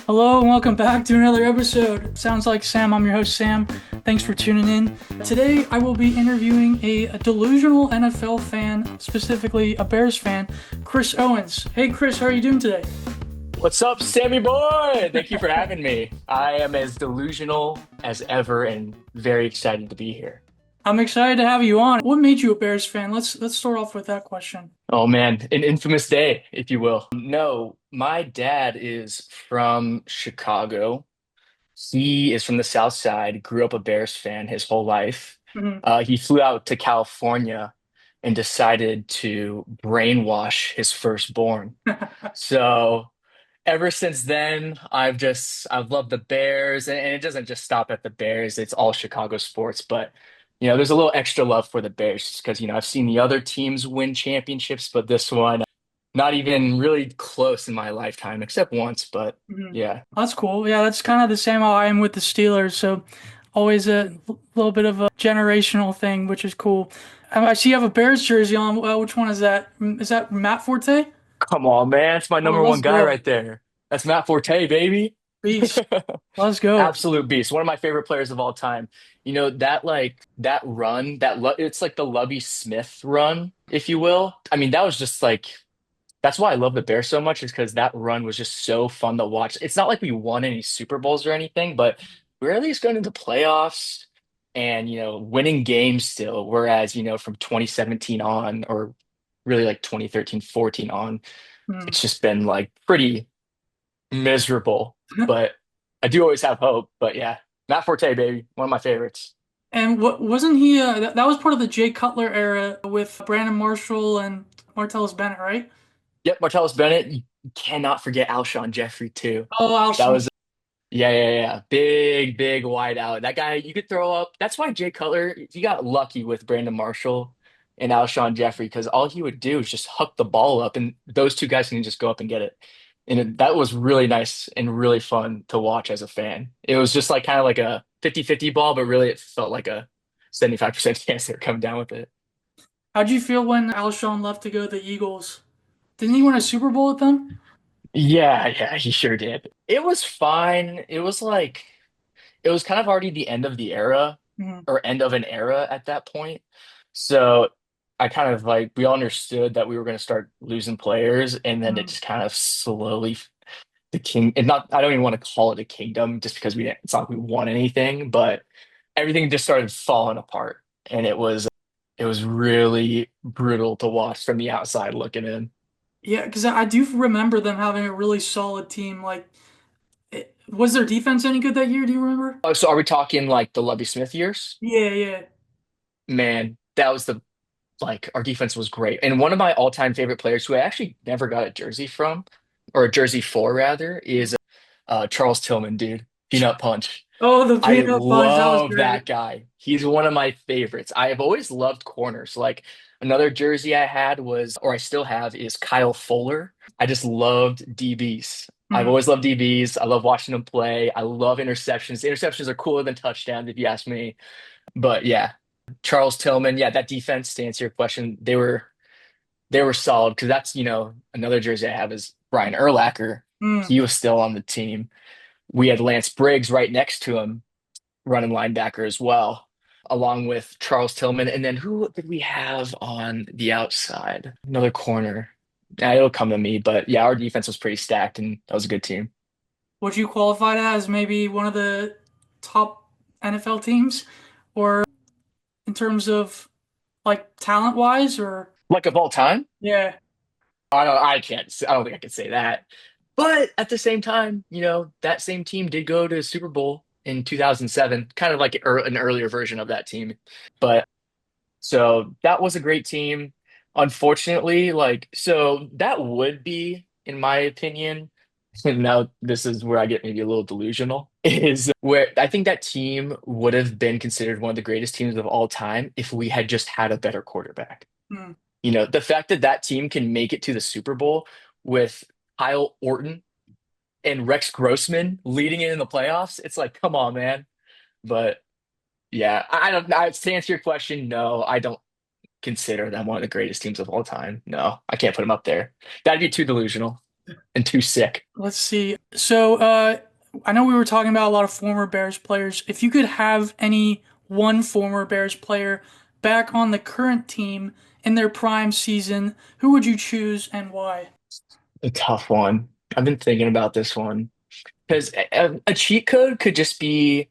Hello and welcome back to another episode. Sounds like Sam. I'm your host, Sam. Thanks for tuning in. Today, I will be interviewing a delusional NFL fan, specifically a Bears fan, Chris Owens. Hey, Chris, how are you doing today? What's up, Sammy boy? Thank you for having me. I am as delusional as ever and very excited to be here. I'm excited to have you on. What made you a Bears fan? Let's start off with that question. Oh man, an infamous day, if you will. No, my dad is from Chicago. He is from the South Side, grew up a Bears fan his whole life. hmm He flew out to California and decided to brainwash his firstborn. So ever since then, I've loved the Bears, and it doesn't just stop at the Bears. It's all Chicago sports, but there's a little extra love for the Bears because I've seen the other teams win championships, but this one not even really close in my lifetime, except once. But hmm yeah, That's cool. Yeah, that's kind of the same how I am with the Steelers. So always a little bit of a generational thing, which is cool. I see you have a Bears jersey on. Which one is that? Is that Matt Forte? come on, man, it's my Oh, number let's one guy go. right there. That's Matt Forte, baby. Beast. Let's go. Absolute beast. One of my favorite players of all time. That run, it's like the Lovie Smith run, if you will. I mean, that was just like that's why I love the Bears so much, is because that run was just so fun to watch. It's not like we won any Super Bowls or anything, but we are at least going into playoffs and winning games still. Whereas, from 2017 on, or really like 2013, 14 on, Hmm. it's just been like pretty miserable. But I do always have hope. But yeah, Matt Forte, baby, one of my favorites. And what wasn't he? That was part of the Jay Cutler era with Brandon Marshall and Martellus Bennett, right? Yep, Martellus Bennett. You cannot forget Alshon Jeffrey too. Oh, That Alshon. was Yeah, yeah, yeah. Big wide out. That guy, you could throw up. That's why Jay Cutler, he got lucky with Brandon Marshall and Alshon Jeffrey, because all he would do is just huck the ball up, and those two guys can just go up and get it. That was really nice and really fun to watch as a fan. It was just like kind of like a 50-50 ball, but really it felt like a 75% chance they were coming down with it. How'd you feel when Alshon left to go to the Eagles? Didn't he win a Super Bowl with them? Yeah, yeah, he sure did. It was fine. It was kind of already the end of the era, Mhm. or end of an era at that point. So I kind of like we all understood that we were going to start losing players, and then it Mhm. just kind of slowly the king and not I don't even want to call it a kingdom just because we didn't it's not like we won anything, but everything just started falling apart, and it was really brutal to watch from the outside looking in. Yeah, because I do remember them having a really solid team. Like, was their defense any good that year? Do you remember? Oh, so are we talking like the Lovie Smith years? Yeah, yeah. Man, that was the like our defense was great. And one of my all-time favorite players who I actually never got a jersey from, or a jersey for rather, is Charles Tillman, dude. Peanut Punch. Oh, the I peanut punch. That was love that great. guy. He's one of my favorites. I have always loved corners. Like another jersey I had was, or I still have, is Kyle Fuller. I just loved DBs. I've Mhm. always loved DBs. I love watching them play. I love interceptions. Interceptions are cooler than touchdowns, if you ask me. But yeah, Charles Tillman, yeah, that defense, to answer your question, they were solid because that's, another jersey I have is Brian Urlacher. Mm. He was still on the team. We had Lance Briggs right next to him, running linebacker as well, along with Charles Tillman. And then who did we have on the outside? Another corner. Yeah, it'll come to me, but yeah, our defense was pretty stacked, and that was a good team. Would you qualify that as maybe one of the top NFL teams, or in terms of like talent wise, or Like of all time, yeah. I don't think I can say that. But at the same time, that same team did go to Super Bowl in 2007, kind of like an earlier version of that team. But so that was a great team. Unfortunately, so that would be, in my opinion, and now this is where I get maybe a little delusional, is where I think that team would have been considered one of the greatest teams of all time if we had just had a better quarterback. Mm. The fact that that team can make it to the Super Bowl with Kyle Orton and Rex Grossman leading it in the playoffs, it's like, come on, man. But yeah, I don't. To answer your question, no, I don't consider them one of the greatest teams of all time. No, I can't put them up there. That'd be too delusional. and too sick. Let's see. So, I know we were talking about a lot of former Bears players. If you could have any one former Bears player back on the current team in their prime season, who would you choose and why? A tough one. I've been thinking about this one because a cheat code could just be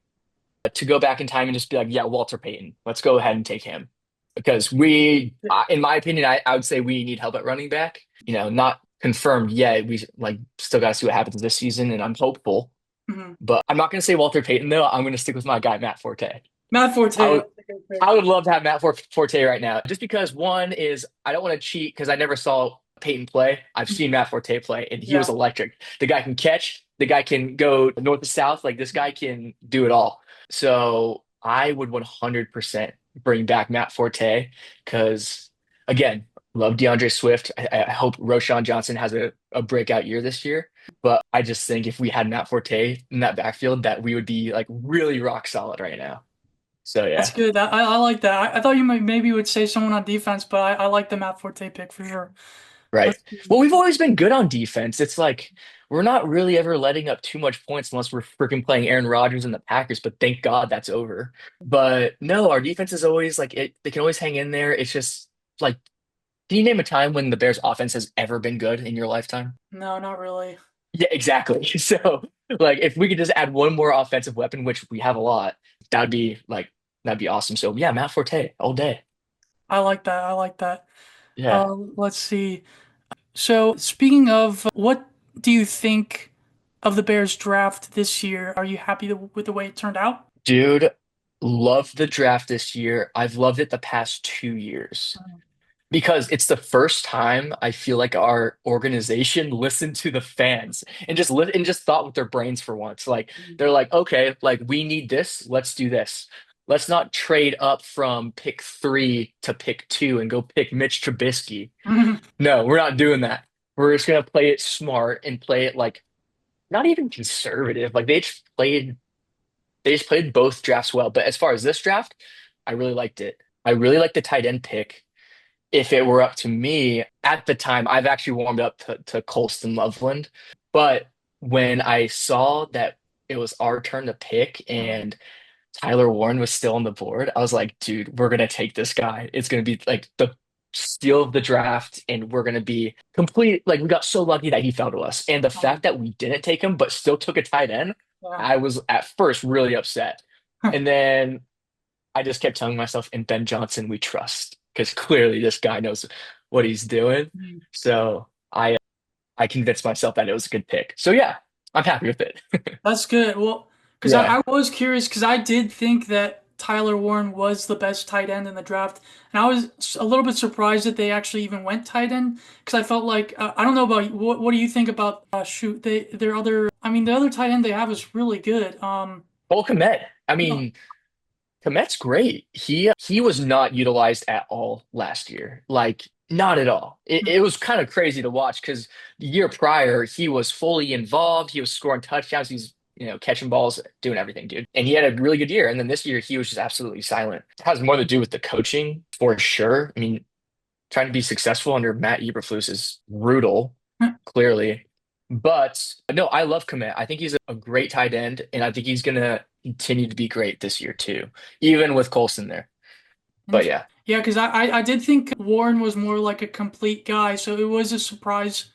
to go back in time and just be like, yeah, Walter Payton. Let's go ahead and take him because in my opinion, I would say we need help at running back. Not confirmed yet. We like still got to see what happens this season, and I'm hopeful. Mhm. But I'm not going to say Walter Payton though. I'm going to stick with my guy Matt Forte. Matt I Forte. would That's a good pick. I would love to have Matt Forte right now, just because one is I don't want to cheat because I never saw Peyton play. I've seen Matt Forte play, and he was Yeah, electric. The guy can catch, the guy can go north to south. Like this guy can do it all. So I would 100% bring back Matt Forte because, again, love DeAndre Swift. I hope Roshan Johnson has a breakout year this year. But I just think if we had Matt Forte in that backfield, that we would be like really rock solid right now. So that's yeah. good. I like that. I thought you maybe would say someone on defense, but I like the Matt Forte pick for sure. Right. Let's see. Well, we've always been good on defense. It's like we're not really ever letting up too much points unless we're freaking playing Aaron Rodgers and the Packers, but thank God that's over. But no, our defense is always like they can always hang in there. It's just like, can you name a time when the Bears offense has ever been good in your lifetime? No, not really. Yeah, exactly. So like if we could just add one more offensive weapon, which we have a lot, that'd be like that'd be awesome. So yeah, Matt Forte all day. I like that. I like that. Yeah. Let's see. So, speaking of, what do you think of the Bears draft this year? Are you happy with the way it turned out? Dude, love the draft this year. I've loved it the past 2 years. Because it's the first time I feel like our organization listened to the fans and just thought with their brains for once. Like they're like, okay, like we need this, let's do this. Let's not trade up from pick 3 to pick 2 and go pick Mitch Trubisky. No, we're not doing that. We're just gonna play it smart and play it like not even conservative. Like they just played both drafts well. But as far as this draft, I really liked it. I really liked the tight end pick. If it were up to me at the time, I've actually warmed up to Colston Loveland. But when I saw that it was our turn to pick and Tyler Warren was still on the board, I was like, dude, we're gonna take this guy. It's gonna be like the steal of the draft, and we're gonna be complete. Like we got so lucky that he fell to us. And the fact that we didn't take him, but still took a tight end, Yeah. I was at first really upset. And then I just kept telling myself, in Ben Johnson, we trust, because clearly this guy knows what he's doing. So I convinced myself that it was a good pick. So yeah, I'm happy with it. That's good. Well, because Yeah. I was curious, because I did think that Tyler Warren was the best tight end in the draft, and I was a little bit surprised that they actually even went tight end, because I felt like I don't know about you, what do you think about shoot their other, I mean, the other tight end they have is really good. Cole Kmet. I Yeah. mean, Kmet's great. He was not utilized at all last year. Like not at all. It was kind of crazy to watch because the year prior he was fully involved. He was scoring touchdowns. He's catching balls, doing everything, dude. And he had a really good year. And then this year he was just absolutely silent. It has more to do with the coaching for sure. I mean, trying to be successful under Matt Eberflus is brutal, clearly. But no, I love Komet. I think he's a great tight end, and I think he's gonna continue to be great this year too, even with Colson there. But yeah, Yeah, because I did think Warren was more like a complete guy, so it was a surprise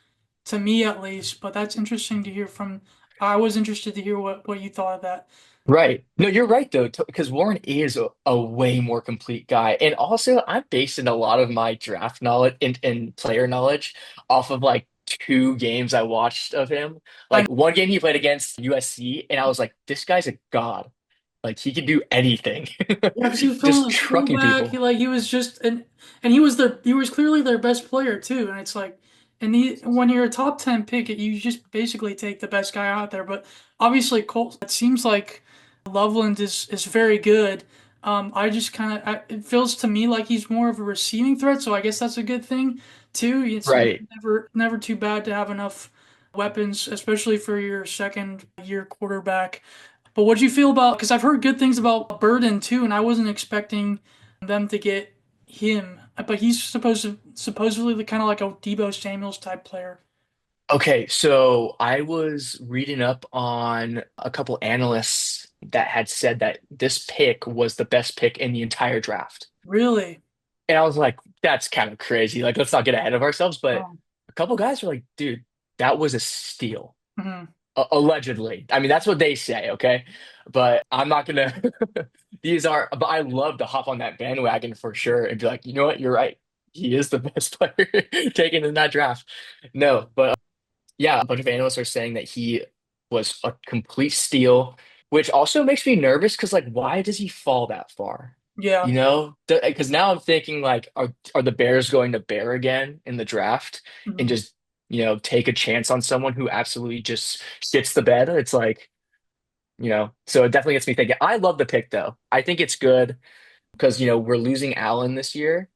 to me at least. But that's interesting to hear from. I was interested to hear what you thought of that. right. No, you're right though, because Warren is a way more complete guy, and also I'm basing a lot of my draft knowledge and player knowledge off of like 2 games I watched of him. I Like one game he played against USC, and I was like, this guy's a god. Like he can do anything. Yeah, because he was playing Just like trucking fullback. people. He was just and he was clearly their best player too. And it's like, when you're a top 10 pick, you just basically take the best guy out there. But obviously, Colt. It seems like Loveland is very good. I just kind of it feels to me like he's more of a receiving threat. So I guess that's a good thing too. It's Right. never too bad to have enough weapons, especially for your second year quarterback. But what do you feel about? Because I've heard good things about Burden too, and I wasn't expecting them to get him. But he's supposedly the kind of like a Debo Samuels type player. Okay, so I was reading up on a couple analysts that had said that this pick was the best pick in the entire draft. Really? And I was like, that's kind of crazy. Like, let's not get ahead of ourselves. But Um, a couple guys were like, dude, that was a steal. mhm. Allegedly. I mean, that's what they say, okay? But I'm not gonna but I love to hop on that bandwagon for sure and be like, you know what, you're right. He is the best player taken in that draft. No, but yeah, a bunch of analysts are saying that he was a complete steal, which also makes me nervous because, like, why does he fall that far? Yeah. You know, because now I'm thinking, like, are the Bears going to bear again in the draft and Mhm. just, take a chance on someone who absolutely just shits the bed? It's like, so it definitely gets me thinking. I love the pick, though. I think it's good because, we're losing Allen this year.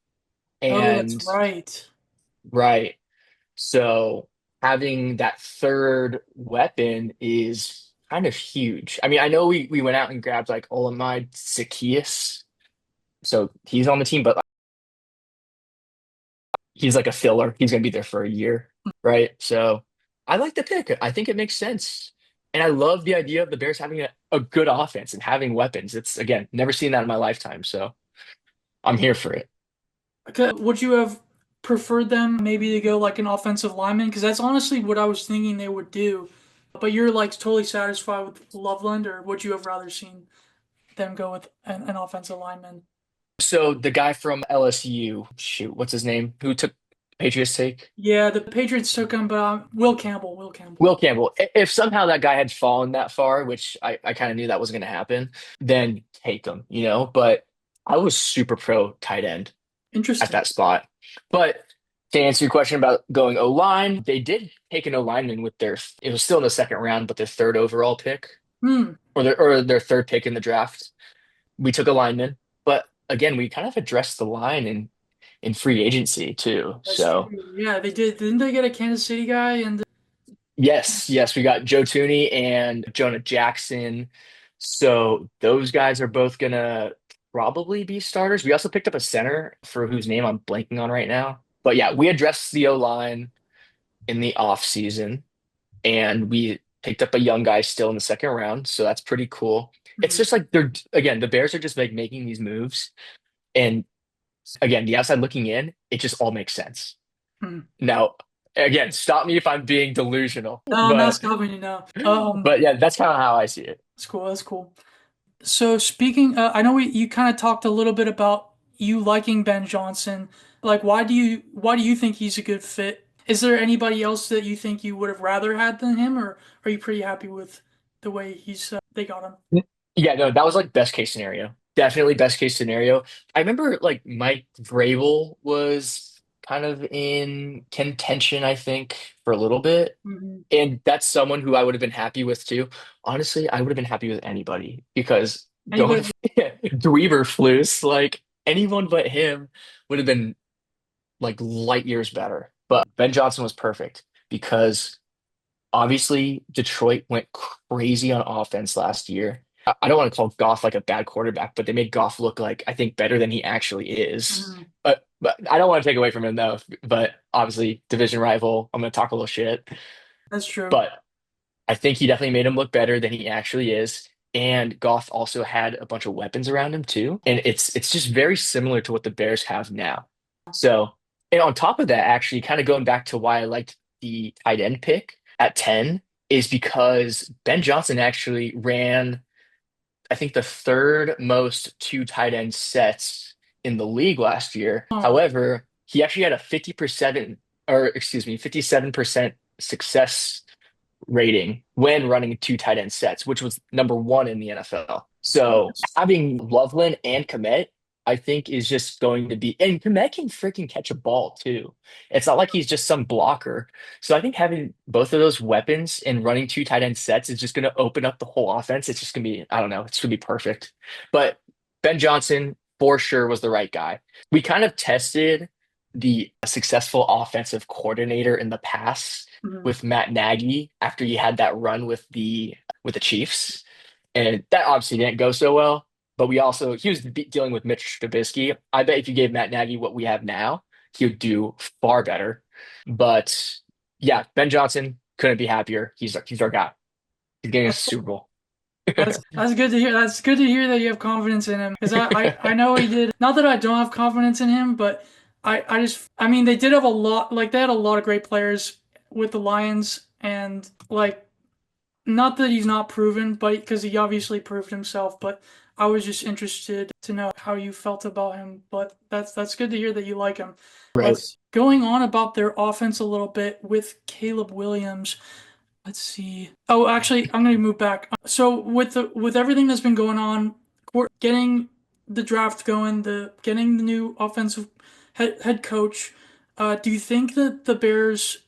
Oh, that's And, right. right. So having that third weapon is kind of huge. I mean, I know we went out and grabbed like Olamide Zacchaeus, so he's on the team, but he's like a filler. He's gonna be there for a year, right? So I like the pick. I think it makes sense. And I love the idea of the Bears having a good offense and having weapons. It's again, never seen that in my lifetime. So I'm here for it. Would you have preferred them maybe to go like an offensive lineman? Because that's honestly what I was thinking they would do. But you're like totally satisfied with Loveland, or would you have rather seen them go with an offensive lineman? So the guy from LSU, shoot, what's his name? Who took Patriots take? Yeah, the Patriots took him, but Will Campbell, Will Campbell. Will Campbell. If somehow that guy had fallen that far, which I kind of knew that was going to happen, then take him, But I was super pro tight end at Interesting. that spot. But to answer your question about going O line, they did take an O lineman with it was still in the second round, but their third overall pick Hmm, or their third pick in the draft. We took a lineman, but again, we kind of addressed the line in free agency too. that's So. true. Yeah, they did. Didn't they get a Kansas City guy? And Yes, yes, we got Joe Tooney and Jonah Jackson. So those guys are both gonna probably be starters. We also picked up a center for whose name I'm blanking on right now. But yeah, we addressed the O line in the off season, and we picked up a young guy still in the second round. So that's pretty cool. It's Mhm. just like the Bears are just like making these moves, and again, the outside looking in, it just all makes sense. Mhm. Now, again, stop me if I'm being delusional, No, I'm not but. stopping you now. But yeah, that's kind of how I see it. That's cool. That's cool. So speaking, I know you kind of talked a little bit about you liking Ben Johnson. Like, why do you think he's a good fit? Is there anybody else that you think you would have rather had than him, or are you pretty happy with the way they got him? Yeah, no, that was like best case scenario. Definitely best case scenario. I remember like Mike Vrabel was kind of in contention, I think, for a little bit. Hmm. And that's someone who I would have been happy with too. Honestly, I would have been happy with anybody because going Anybody? Dweeber Fluce, like anyone but him would have been like light years better. But Ben Johnson was perfect because obviously, Detroit went crazy on offense last year. I don't want to call Goff like a bad quarterback, but they made Goff look like I think better than he actually is. Hmm. But I don't want to take away from him though. But obviously, division rival, I'm going to talk a little shit. That's true. But I think he definitely made him look better than he actually is. And Goff also had a bunch of weapons around him too. And it's just very similar to what the Bears have now. So, and on top of that, actually, kind of going back to why I liked the tight end pick at 10 is because Ben Johnson actually ran, I think, the third most two tight end sets in the league last year. Oh, However, he actually had a 50% or excuse me, 57% success rating when running two tight end sets, which was number one in the NFL. So that's- having Loveland and Komet, I think is just going to be, and Komet can freaking catch a ball too. It's not like he's just some blocker. So I think having both of those weapons and running two tight end sets is just going to open up the whole offense. It's just going to be, I don't know, it's going to be perfect. But Ben Johnson for sure was the right guy. We kind of tested the successful offensive coordinator in the past mhm. with Matt Nagy after he had that run with the Chiefs, and that obviously didn't go so well. But he was dealing with Mitch Trubisky. I bet if you gave Matt Nagy what we have now, he would do far better. But yeah, Ben Johnson couldn't be happier. He's our guy. He's getting a That's Super Bowl. that's good to hear. That's good to hear that you have confidence in him because I know he did. Not that I don't have confidence in him, but I just I mean they did have a lot like they had a lot of great players with the Lions and like not that he's not proven, but because he obviously proved himself. But I was just interested to know how you felt about him. But that's good to hear that you like him. Right. Let's going on about their offense a little bit with Caleb Williams. Let's see. Oh, actually, I'm gonna move back. So with everything that's been going on, getting the draft going, the getting the new offensive head coach, do you think that the Bears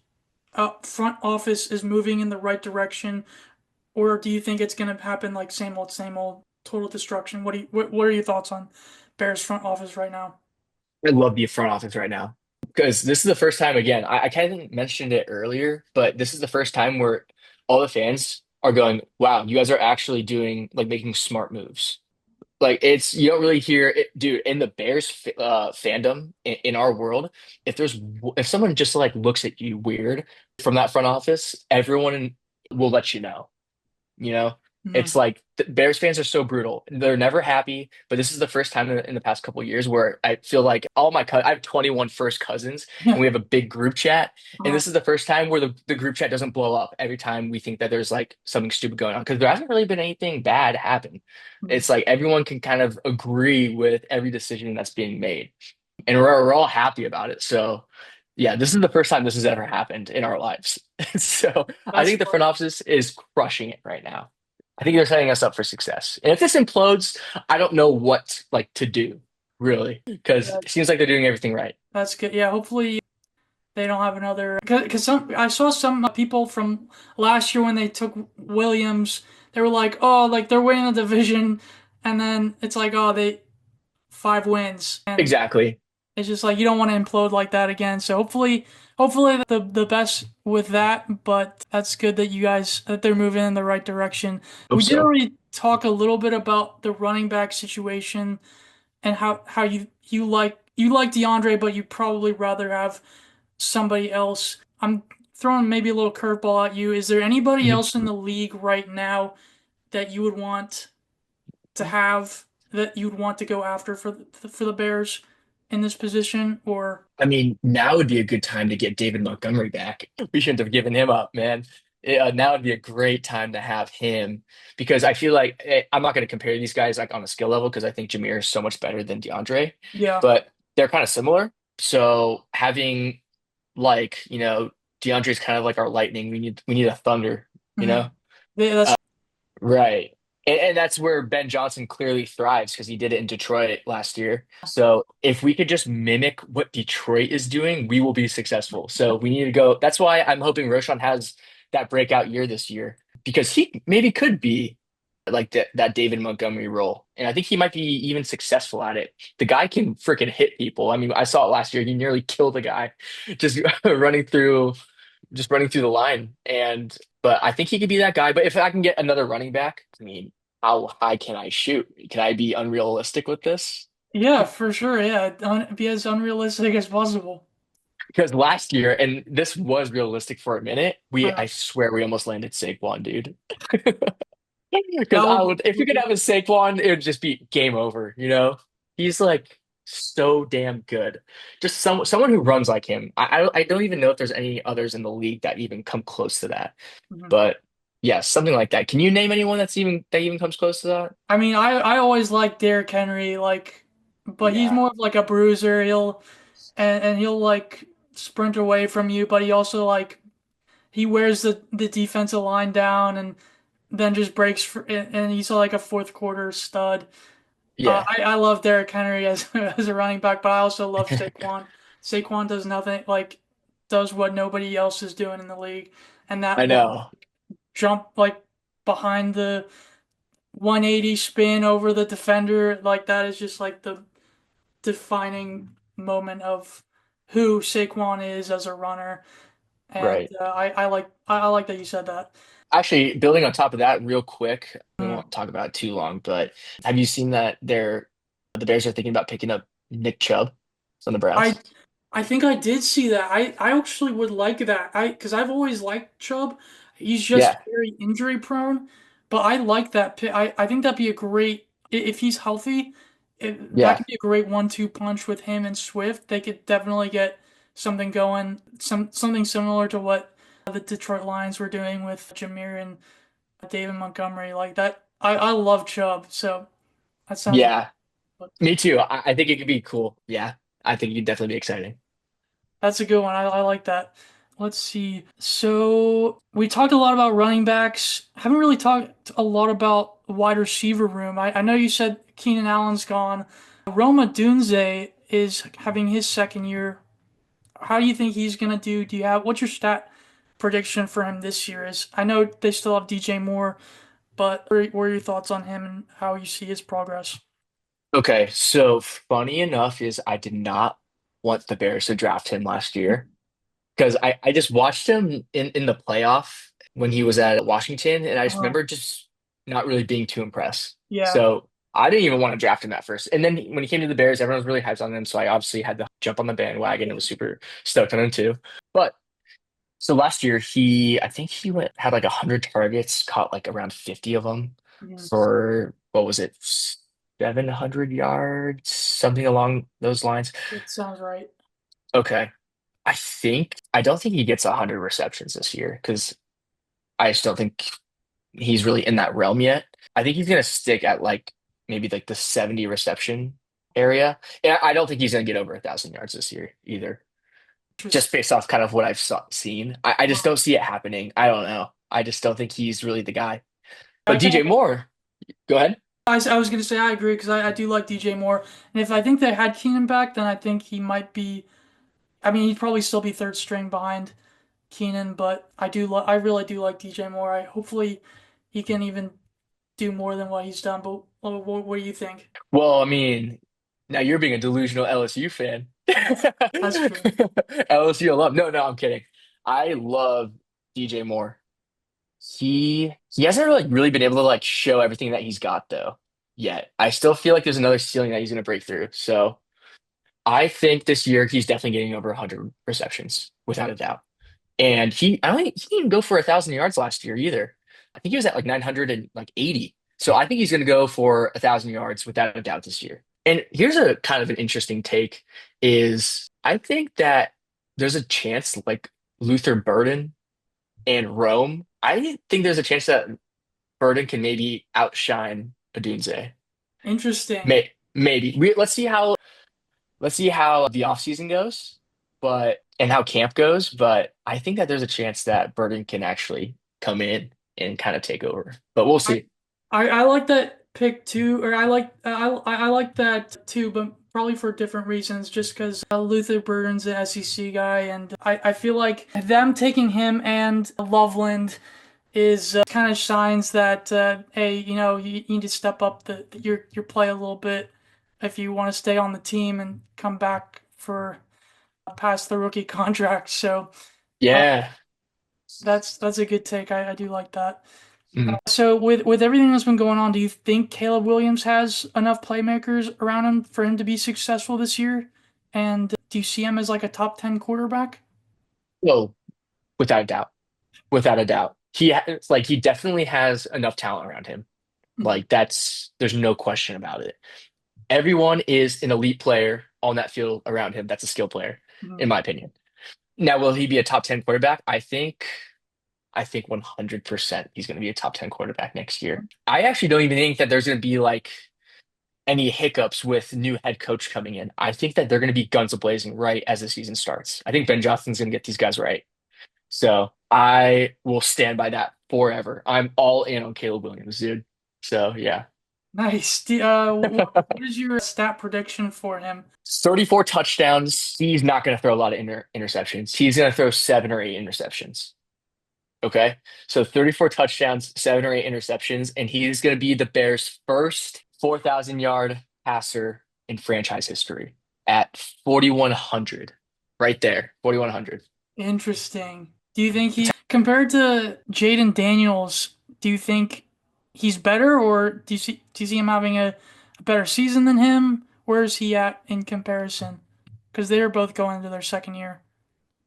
front office is moving in the right direction, or do you think it's gonna happen like same old, total destruction? What are your thoughts on Bears front office right now? I love the front office right now because this is the first time, again, I kind of mentioned it earlier, but this is the first time where all the fans are going, wow, you guys are actually doing like making smart moves. Like it's you don't really hear it, dude, in the Bears fandom in our world. If someone just like looks at you weird from that front office, everyone will let you know. You know, Hmm. it's like the Bears fans are so brutal. They're never happy, but this is the first time in the past couple of years where I feel like I have 21 first cousins and we have a big group chat. And Uh, this is the first time where the group chat doesn't blow up every time we think that there's like something stupid going on because there hasn't really been anything bad happen. mhm. It's like everyone can kind of agree with every decision that's being made, and we're all happy about it. So, yeah, this is the first time this has ever happened in our lives. So, I That's think the front office is crushing it right now. I think they're setting us up for success. And if this implodes, I don't know what like to do, really, because yeah, it seems like they're doing everything right. that's good. Yeah, hopefully they don't have another because some I saw some people from last year when they took Williams, they were like, oh, like they're winning the division, and then it's like, oh, they 5 wins, and Exactly. it's just like you don't want to implode like that again. So hopefully the best with that. But that's good that you guys that they're moving in the right direction. Hope We did so. already talk a little bit about the running back situation and how you like DeAndre, but you probably rather have somebody else. I'm throwing maybe a little curveball at you. Is there anybody Mhm. else in the league right now that you would want to have that you'd want to go after for the Bears in this position? Or I mean, now would be a good time to get David Montgomery back. We shouldn't have given him up, man. Now would be a great time to have him because I feel like I'm not going to compare these guys like on a skill level because I think Jameer is so much better than DeAndre, yeah, but they're kind of similar. So having like, DeAndre's kind of like our lightning. We need a thunder, you mhm. know? Yeah, that's Right. And that's where Ben Johnson clearly thrives because he did it in Detroit last year. So if we could just mimic what Detroit is doing, we will be successful. So we need to go. That's why I'm hoping Roshan has that breakout year this year because he maybe could be like that David Montgomery role. And I think he might be even successful at it. The guy can freaking hit people. I mean, I saw it last year. He nearly killed a guy just running through running through the line. But I think he could be that guy. But if I can get another running back, I mean, how high can I shoot? Can I be unrealistic with this? yeah, for sure. Yeah, be as unrealistic as possible. Because last year, and this was realistic for a minute, Uh, I swear we almost landed Saquon, dude. that Because if we could would have a Saquon, it would just be game over, you know? He's like so damn good. Just someone who runs like him. I don't even know if there's any others in the league that even come close to that. mhm. But yeah, something like that. Can you name anyone that even comes close to that? I mean, I always like Derrick Henry, like, but he's Yeah. more of like a bruiser. And he'll like sprint away from you, but he also like he wears the defensive line down and then just breaks for, and he's like a fourth quarter stud. Yeah. I love Derrick Henry as as a running back, but I also love Saquon. Saquon does nothing like does what nobody else is doing in the league, and that I one know. jump like behind the 180 spin over the defender, like that is just like the defining moment of who Saquon is as a runner. And Right. I like that you said that. Actually, building on top of that real quick, we Mm. won't talk about it too long, but have you seen that the Bears are thinking about picking up Nick Chubb from the I Browns? I think I did see that. I actually would like that. Because I've always liked Chubb. He's just Yeah, very injury prone, but I like that pick. I think that'd be a great if he's healthy. That yeah, could be a great 1-2 punch with him and Swift. They could definitely get something going, something similar to what the Detroit Lions were doing with Jameer and David Montgomery. Like that, I love Chubb, so that sounds like. yeah. Me too. I think it could be cool. Yeah, I think it could definitely be exciting. That's a good one. I like that. Let's see. So we talked a lot about running backs. Haven't really talked a lot about wide receiver room. I know you said Keenan Allen's gone. Roma Dunze is having his second year. How do you think he's gonna do? Do you have what's your stat prediction for him this year? Is I know they still have DJ Moore, but what are your thoughts on him and how you see his progress? Okay, so funny enough is I did not want the Bears to draft him last year because I just watched him in the playoff when he was at Washington, and I just Uh, remember just not really being too impressed. yeah, So I didn't even want to draft him at first. And then when he came to the Bears, everyone was really hyped on him, so I obviously had to jump on the bandwagon and was super stoked on him too. But so last year I think he had like 100 targets, caught like around 50 of them yeah, for what was it, 700 yards, something along those lines. that sounds right. Okay. I don't think he gets 100 receptions this year because I just don't think he's really in that realm yet. I think he's going to stick at like maybe like the 70 reception area. And I don't think he's going to get over 1,000 yards this year either, Interesting. just based off kind of what seen. I just don't see it happening. I don't know. I just don't think he's really the guy. I But think DJ Moore, go ahead. I was going to say I agree because I do like DJ Moore, and if I think they had Keenan back, then I think he might be. I mean, he'd probably still be third string behind Keenan, but I really do like DJ Moore. I hopefully he can even do more than what he's done. But what do you think? Well, I mean, now you're being a delusional LSU fan. That's true. LSU alum. No, no, I'm kidding. I love DJ Moore. He hasn't really been able to like show everything that he's got though yet. I still feel like there's another ceiling that he's going to break through. So I think this year he's definitely getting over 100 receptions without a doubt. And I don't think he didn't even go for 1,000 yards last year either. I think he was at like 980. So I think he's going to go for 1,000 yards without a doubt this year. And here's a kind of an interesting take is I think that there's a chance like Luther Burden and Rome. I think there's a chance that Burden can maybe outshine Odunze. Interesting. Maybe. Let's see how the offseason goes, but and how camp goes, but I think that there's a chance that Burden can actually come in and kind of take over. But we'll I see. I like that pick too, or I like that too, but probably for different reasons. Just because Luther Burden's an SEC guy, and I feel like them taking him and Loveland is kind of signs that hey, you need to step up your play a little bit if you want to stay on the team and come back for past the rookie contract. So uh, Yeah. that's a good take. I do like that. Mhm. So with everything that's been going on, do you think Caleb Williams has enough playmakers around him for him to be successful this year? And do you see him as like a top 10 quarterback? Well, without a doubt. Without a doubt. He definitely has enough talent around him. Mhm. Like there's no question about it. Everyone is an elite player on that field around him. That's a skill player, in Mhm. my opinion. Now, will he be a top 10 quarterback? I think 100% he's going to be a top 10 quarterback next year. I actually don't even think that there's going to be like any hiccups with new head coach coming in. I think that they're going to be guns a-blazing right as the season starts. I think Ben Johnson's going to get these guys right. So I will stand by that forever. I'm all in on Caleb Williams, dude. So yeah. Nice. What is your stat prediction for him? 34 touchdowns. He's not going to throw a lot of interceptions. He's going to throw 7 or 8 interceptions. Okay. So 34 touchdowns, 7 or 8 interceptions, and he's going to be the Bears' first 4,000-yard passer in franchise history at 4,100. Right there, 4,100. Interesting. Do you think compared to Jaden Daniels, do you think he's better, or do you see him having a better season than him? Where is he at in comparison? because they are both going into their second year.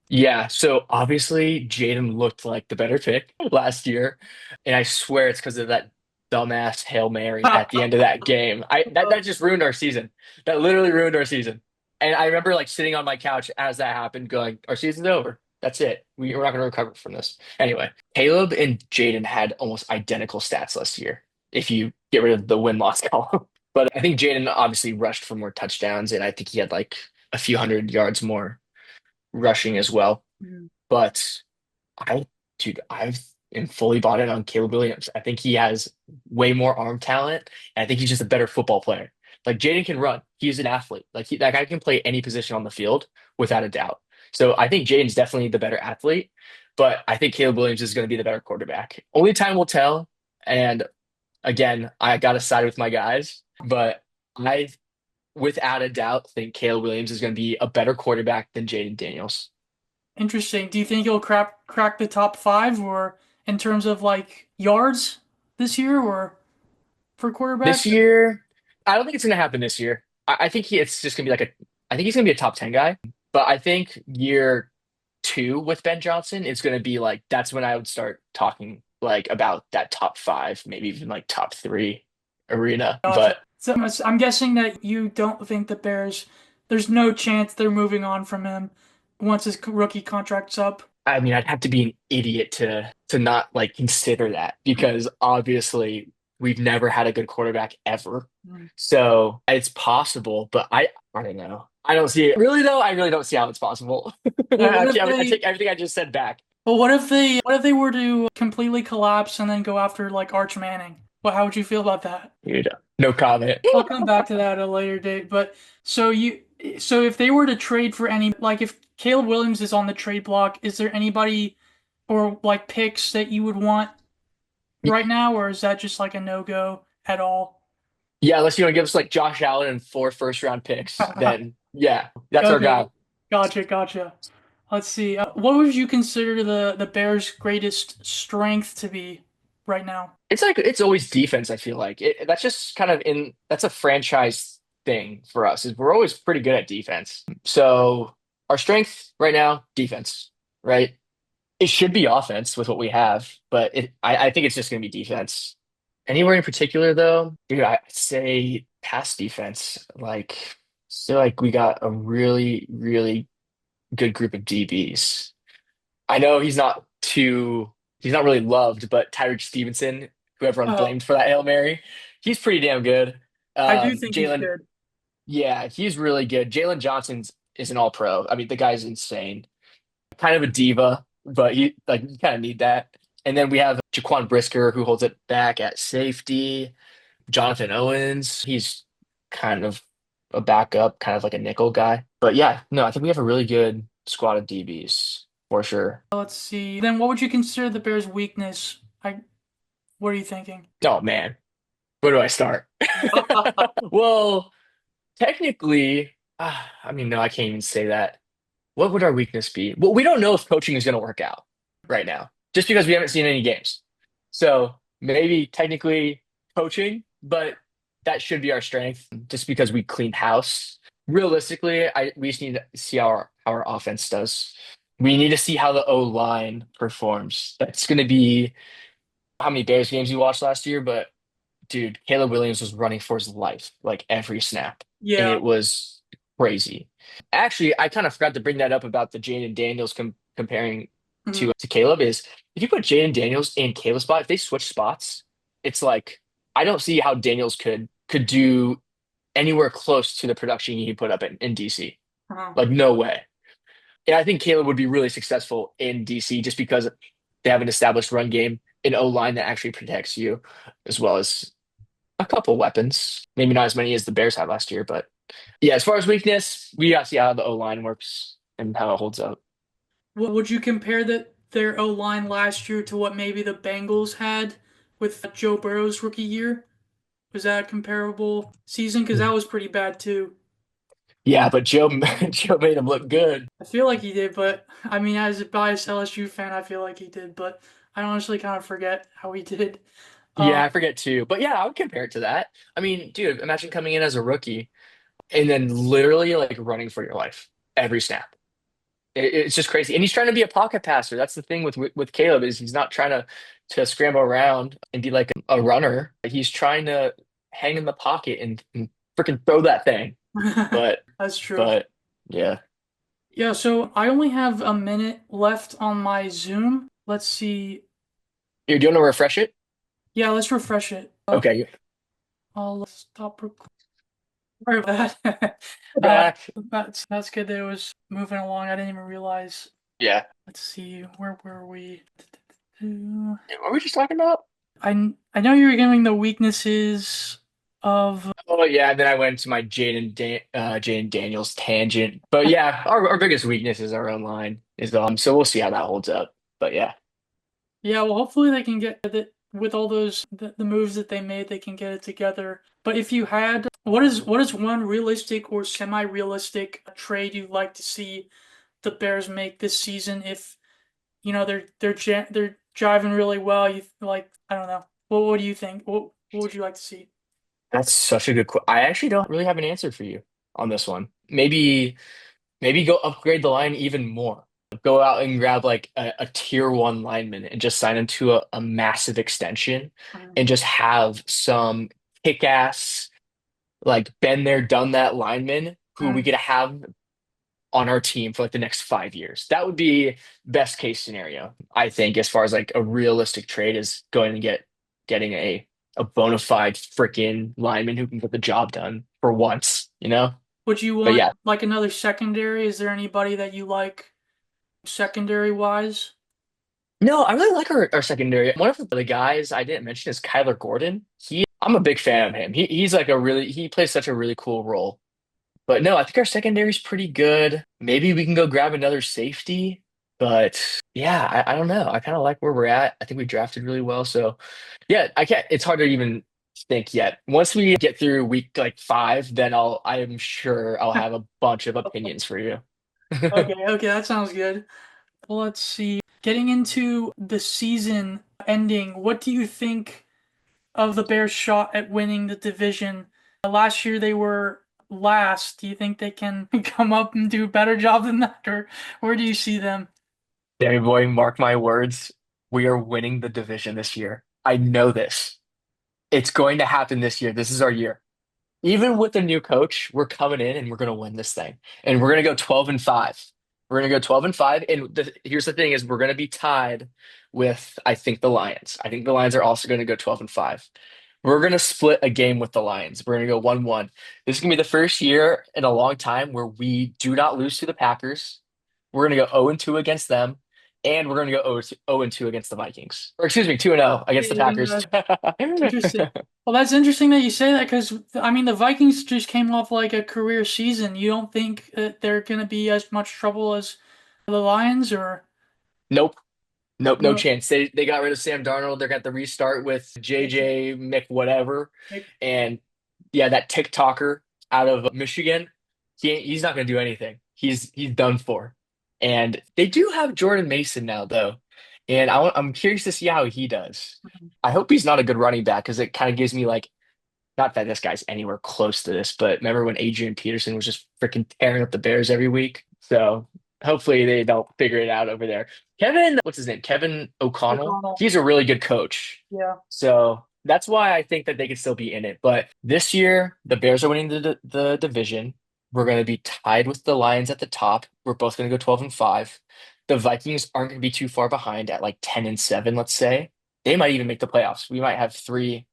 Yeah, so obviously Jaden looked like the better pick last year, and I swear it's because of that dumbass Hail Mary at the end of that game. That just ruined our season. That literally ruined our season. And I remember like sitting on my couch as that happened, going, "Our season's over. That's it. We're not going to recover from this." Anyway, Caleb and Jaden had almost identical stats last year, if you get rid of the win-loss column. But I think Jaden obviously rushed for more touchdowns, and I think he had like a few hundred yards more rushing as well. Mhm. But I, dude, I am fully bought in on Caleb Williams. I think he has way more arm talent, and I think he's just a better football player. Like Jaden can run. He's an athlete. That guy can play any position on the field without a doubt. So I think Jaden's definitely the better athlete, but I think Caleb Williams is going to be the better quarterback. Only time will tell. And again, I got to side with my guys, but I, without a doubt, think Caleb Williams is going to be a better quarterback than Jaden Daniels. Interesting. Do you think he'll crack the top five, or in terms of like yards this year, or for This quarterbacks? year, I don't think it's going to happen this year. I think it's just going to be I think he's going to be a top 10 guy. But I think year two with Ben Johnson is going to be like, that's when I would start talking like about that top five, maybe even like top three arena. Gotcha. But So I'm guessing that you don't think the Bears, there's no chance they're moving on from him once his rookie contract's up. I mean, I'd have to be an idiot to not like consider that because obviously we've never had a good quarterback ever. Mm. So it's possible, but I don't know. I don't see it. Really though, I really don't see how it's possible. Well, what if I they, take everything I just said back. what if they were to completely collapse and then go after like Arch Manning? Well, how would you feel about that? Dude, no comment. I'll come back to that at a later date. But so you, so if they were to trade for any, like if Caleb Williams is on the trade block, is there anybody or like picks that you would want right now, or is that just like a no-go at all? Yeah, unless you want to give us like Josh Allen and 4 first round picks, then yeah, that's our Okay, guy. gotcha. Let's see. What would you consider the Bears' greatest strength to be right now? It's like it's always defense, I feel like. That's just kind of in that's a franchise thing for us, is we're always pretty good at defense. So our strength right now, defense, right? It should be offense with what we have, but I think it's just gonna be defense. Anywhere in particular though, dude, I'd say pass defense. Like feel like we got a really, really good group of DBs. I know he's not really loved, but Tyreek Stevenson, who everyone Oh, blamed for that Hail Mary, he's pretty damn good. I do think he's Jalen, good. yeah, he's really good. Jalen Johnson's is an all pro. I mean, the guy's insane. Kind of a diva, but you kind of need that. And then we have Jaquan Brisker, who holds it back at safety. Jonathan Owens, he's kind of a backup, kind of like a nickel guy. But yeah, no, I think we have a really good squad of DBs for sure. Let's see. Then what would you consider the Bears' weakness? What are you thinking? Oh man, where do I start? Well, technically, I mean, no, I can't even say that. What would our weakness be? Well, we don't know if coaching is going to work out right now, just because we haven't seen any games. So maybe technically coaching, but that should be our strength, just because we cleaned house. Realistically, we just need to see how our offense does. We need to see how the O line performs. That's going to be how many Bears games you watched last year, but dude, Caleb Williams was running for his life like every snap, and Yeah. it was crazy. Actually, I kind of forgot to bring that up about the Jaden Daniels comparing Mhm. to Caleb. Is if you put Jaden Daniels in Caleb's spot, if they switch spots, it's like I don't see how Daniels could do anywhere close to the production he put up in DC. Uh-huh. Like no way. And I think Caleb would be really successful in DC just because they have an established run game, an O line that actually protects you, as well as a couple weapons. Maybe not as many as the Bears had last year, but yeah, as far as weakness, we got to see how the O line works and how it holds up. Would you compare their O line last year to what maybe the Bengals had with Joe Burrow's rookie year? Was that a comparable season? Because that was pretty bad too. Yeah, but Joe Joe made him look good. I feel like he did, but I mean, as a biased LSU fan, I feel like he did, but I honestly kind of forget how he did. Yeah, Um, I forget too. But yeah, I would compare it to that. I mean, dude, imagine coming in as a rookie and then literally like running for your life. every snap. It's just crazy. And he's trying to be a pocket passer. That's the thing with Caleb is he's not trying to scramble around and be like a runner. He's trying to hang in the pocket and freaking throw that thing. But That's true. but yeah. Yeah, so I only have a minute left on my Zoom. Let's see. Here, do you want to refresh it? Yeah, let's refresh it. Okay, I'll stop recording. Sorry about that. you're Uh, back. that's good that it was moving along. I didn't even realize. Yeah. Let's see, where were we? What were we just talking about? I know you were giving the weaknesses of. Oh yeah, and then I went to my Jaden Daniels tangent. But yeah, our biggest weakness is our own line is so we'll see how that holds up. But yeah. Yeah, well, hopefully they can get it with all those the moves that they made, they can get it together. But if you had, what is one realistic or semi-realistic trade you'd like to see the Bears make this season? If you know they're driving really well, you like I don't know. What do you think? What would you like to see? That's such a good question. I actually don't really have an answer for you on this one. Maybe go upgrade the line even more. Go out and grab like a tier one lineman and just sign him to a massive extension Um, and just have some kick-ass, like been there, done that lineman who we mm, could have on our team for like the next 5 years. That would be best case scenario, I think, as far as like a realistic trade is going to getting a bona fide freaking lineman who can get the job done for once, you know? would you But want yeah, like another secondary? Is there anybody that you like secondary wise? no, I really like our secondary. One of the guys I didn't mention is Kyler Gordon. I'm a big fan of him. He's like he plays such a really cool role. But no, I think our secondary's pretty good. Maybe we can go grab another safety. But yeah, I don't know. I kind of like where we're at. I think we drafted really well. So yeah, I can't, it's hard to even think yet. Once we get through week like 5, then I am sure I'll have a bunch of opinions for you. Okay, okay, that sounds good. Well, let's see. Getting into the season ending, what do you think of the Bears' shot at winning the division? Last year they were last. Do you think they can come up and do a better job than that, or where do you see them? Danny boy, mark my words. We are winning the division this year. I know this. It's going to happen this year. This is our year. Even with the new coach, we're coming in and we're going to win this thing. And we're going to go 12-5. We're going to go 12-5. And here's the thing is we're going to be tied with, I think, the Lions. I think the Lions are also going to go 12-5. We're going to split a game with the Lions. We're going to go 1-1. This is going to be the first year in a long time where we do not lose to the Packers. We're going to go 0-2 against them. And we're going to go 0-2 against the Vikings. Or excuse me, 2-0 Yeah, against the you're Packers. gonna interesting. Well, that's interesting that you say that because I mean the Vikings just came off like a career season. You don't think that they're gonna be as much trouble as the Lions, or Nope. Nope, no no? chance. They got rid of Sam Darnold. They're got the restart with JJ Mick whatever. And yeah, that TikToker out of Michigan, he's not going to do anything. He's done for. And they do have Jordan Mason now though. And I'm curious to see how he does. I hope he's not a good running back because it kind of gives me like not that this guy's anywhere close to this, but remember when Adrian Peterson was just freaking tearing up the Bears every week? So hopefully they don't figure it out over there. Kevin, what's his name? Kevin O'Connell. O'Connell. He's a really good coach. Yeah. So that's why I think that they could still be in it. But this year, the Bears are winning the division. We're going to be tied with the Lions at the top. We're both going to go 12-5. The Vikings aren't going to be too far behind at like 10-7, let's say. They might even make the playoffs. We might have 3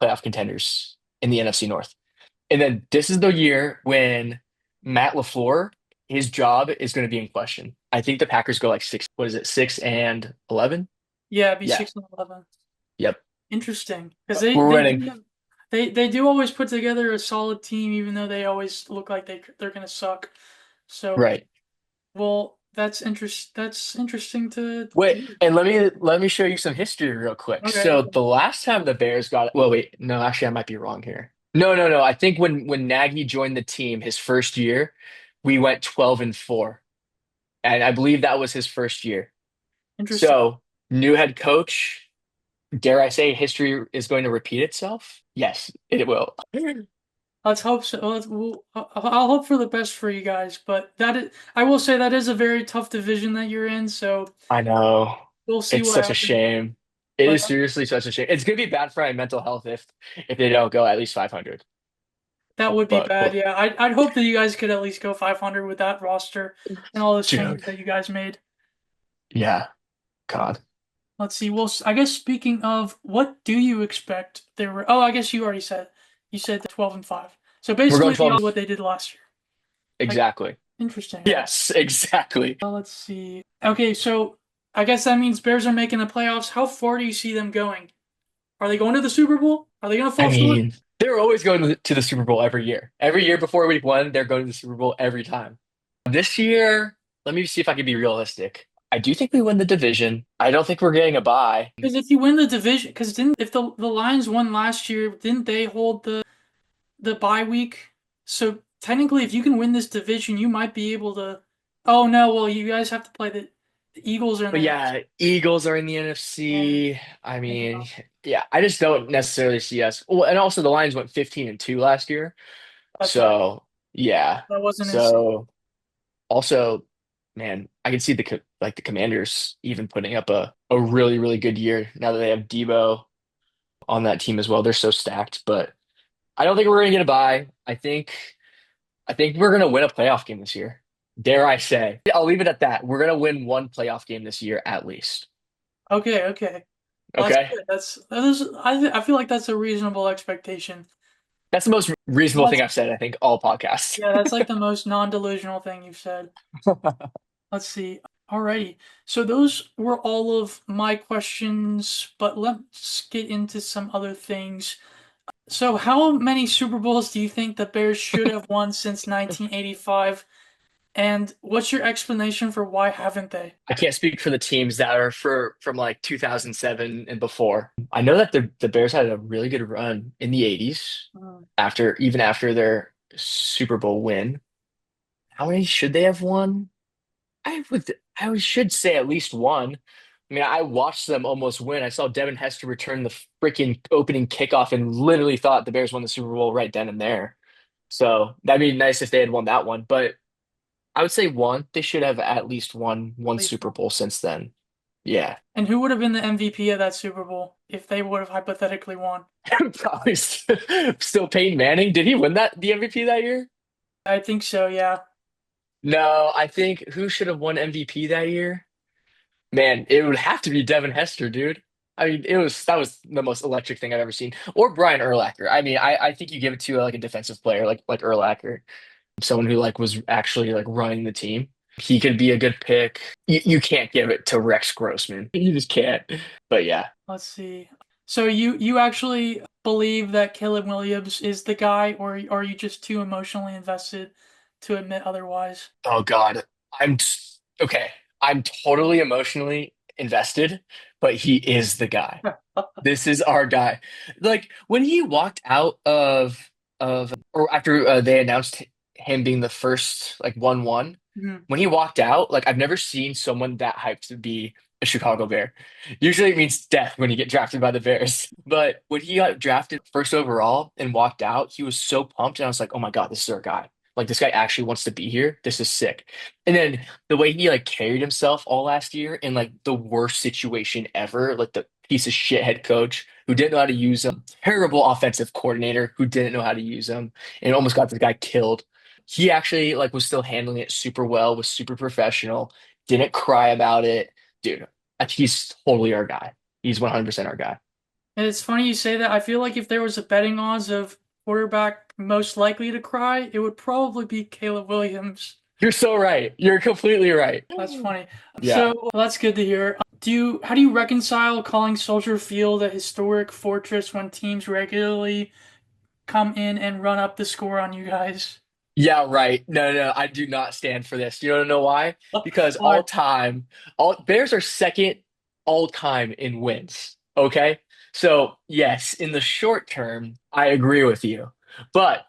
playoff contenders in the NFC North. And then this is the year when Matt LaFleur, his job is going to be in question. I think the Packers go like six, what is it, 6-11? Yeah, it'd be Yeah. 6-11. Yep. Interesting, because they We're they winning. do they do always put together a solid team, even though they always look like they're gonna suck. So, Right. well, That's interesting to Wait, hear. and let me show you some history real quick. Okay, So okay. the last time the Bears got, well, wait, no, actually I might be wrong here. No, no, no. I think when Nagy joined the team his first year, we went 12-4. And I believe that was his first year. Interesting. So, new head coach, dare I say history is going to repeat itself? Yes, it will. Let's hope so. I'll hope for the best for you guys, but I will say that is a very tough division that you're in, so I know. we'll see It's what such a happens. shame. It But is seriously such a shame. It's gonna be bad for my mental health if they don't go at least 500. that would be But bad. Yeah, I'd hope that you guys could at least go 500 with that roster and all those dude, changes that you guys made. yeah, God. Let's see. Well, I guess speaking of, what do you expect? They were. Oh, I guess you already said. You said 12-5. So We're going basically, 12 what they did last year. Like, exactly. interesting. Yes, exactly. Let's see. Okay, so I guess that means Bears are making the playoffs. How far do you see them going? Are they going to the Super Bowl? Are they going to I fall short? mean, they're always going to the Super Bowl every year. Every year before week one, they're going to the Super Bowl every time. This year, let me see if I can be realistic. I do think we win the division. I don't think we're getting a bye. Because if you win the division, because didn't if the Lions won last year, didn't they hold the bye week? So technically, if you can win this division, you might be able to. Oh no, well you guys have to play the Eagles are in the But NFC. yeah, Eagles are in the Yeah, NFC. I think mean, about yeah, I just don't necessarily see us. Well, and also the Lions went 15-2 last year. that's right. So, yeah. That wasn't insane. So, also, man, I can see the Commanders even putting up a really, really good year now that they have Debo on that team as well. They're so stacked, but I don't think we're going to get a bye. I think we're going to win a playoff game this year. Dare I say? I'll leave it at that. We're going to win one playoff game this year at least. Okay, okay. Well, that's Okay? good. That is. I feel like that's a reasonable expectation. That's the most reasonable That's thing I've said, I think, all podcasts. Yeah, that's like the most non-delusional thing you've said. Let's see. Alrighty. So those were all of my questions, but let's get into some other things. So how many Super Bowls do you think the Bears should have won since 1985? And what's your explanation for why haven't they? I can't speak for the teams that are from like 2007 and before. I know that the Bears had a really good run in the 80s Hmm. after their Super Bowl win. How many should they have won? I should say at least one. I mean, I watched them almost win. I saw Devin Hester return the freaking opening kickoff and literally thought the Bears won the Super Bowl right then and there. So that'd be nice if they had won that one. But I would say one. They should have at least won At one least Super one. Bowl since then. Yeah. And who would have been the MVP of that Super Bowl if they would have hypothetically won? Probably still Peyton Manning. Did he win the MVP that year? I think so, yeah. No, I think who should have won MVP that year? Man, it would have to be Devin Hester, dude. I mean, that was the most electric thing I've ever seen. Or Brian Urlacher. I mean, I think you give it to like a defensive player like Urlacher, someone who like was actually like running the team. He could be a good pick. You can't give it to Rex Grossman. You just can't. But yeah. Let's see. So you actually believe that Caleb Williams is the guy, or are you just too emotionally invested to admit otherwise? Oh God. Okay. I'm totally emotionally invested, but he is the guy. This is our guy. Like when he walked out of or after they announced him being the first like 1-1, Mhm. when he walked out, like I've never seen someone that hyped to be a Chicago Bear. Usually it means death when you get drafted by the Bears. But when he got drafted first overall and walked out, he was so pumped and I was like, "Oh my God, this is our guy." Like this guy actually wants to be here. This is sick. And then the way he like carried himself all last year in like the worst situation ever, like the piece of shit head coach who didn't know how to use him, terrible offensive coordinator who didn't know how to use him, and almost got this guy killed. He actually like was still handling it super well, was super professional, didn't cry about it. Dude, he's totally our guy. He's 100% our guy. And it's funny you say that. I feel like if there was a betting odds of quarterback most likely to cry, it would probably be Caleb Williams. You're so right. You're completely right. That's funny. Yeah. So that's good to hear. How do you reconcile calling Soldier Field a historic fortress when teams regularly come in and run up the score on you guys? Yeah, right. No, no, no, I do not stand for this. You don't know why? Because Why? all time, all Bears are second all time in wins. Okay? So, yes, in the short term, I agree with you. But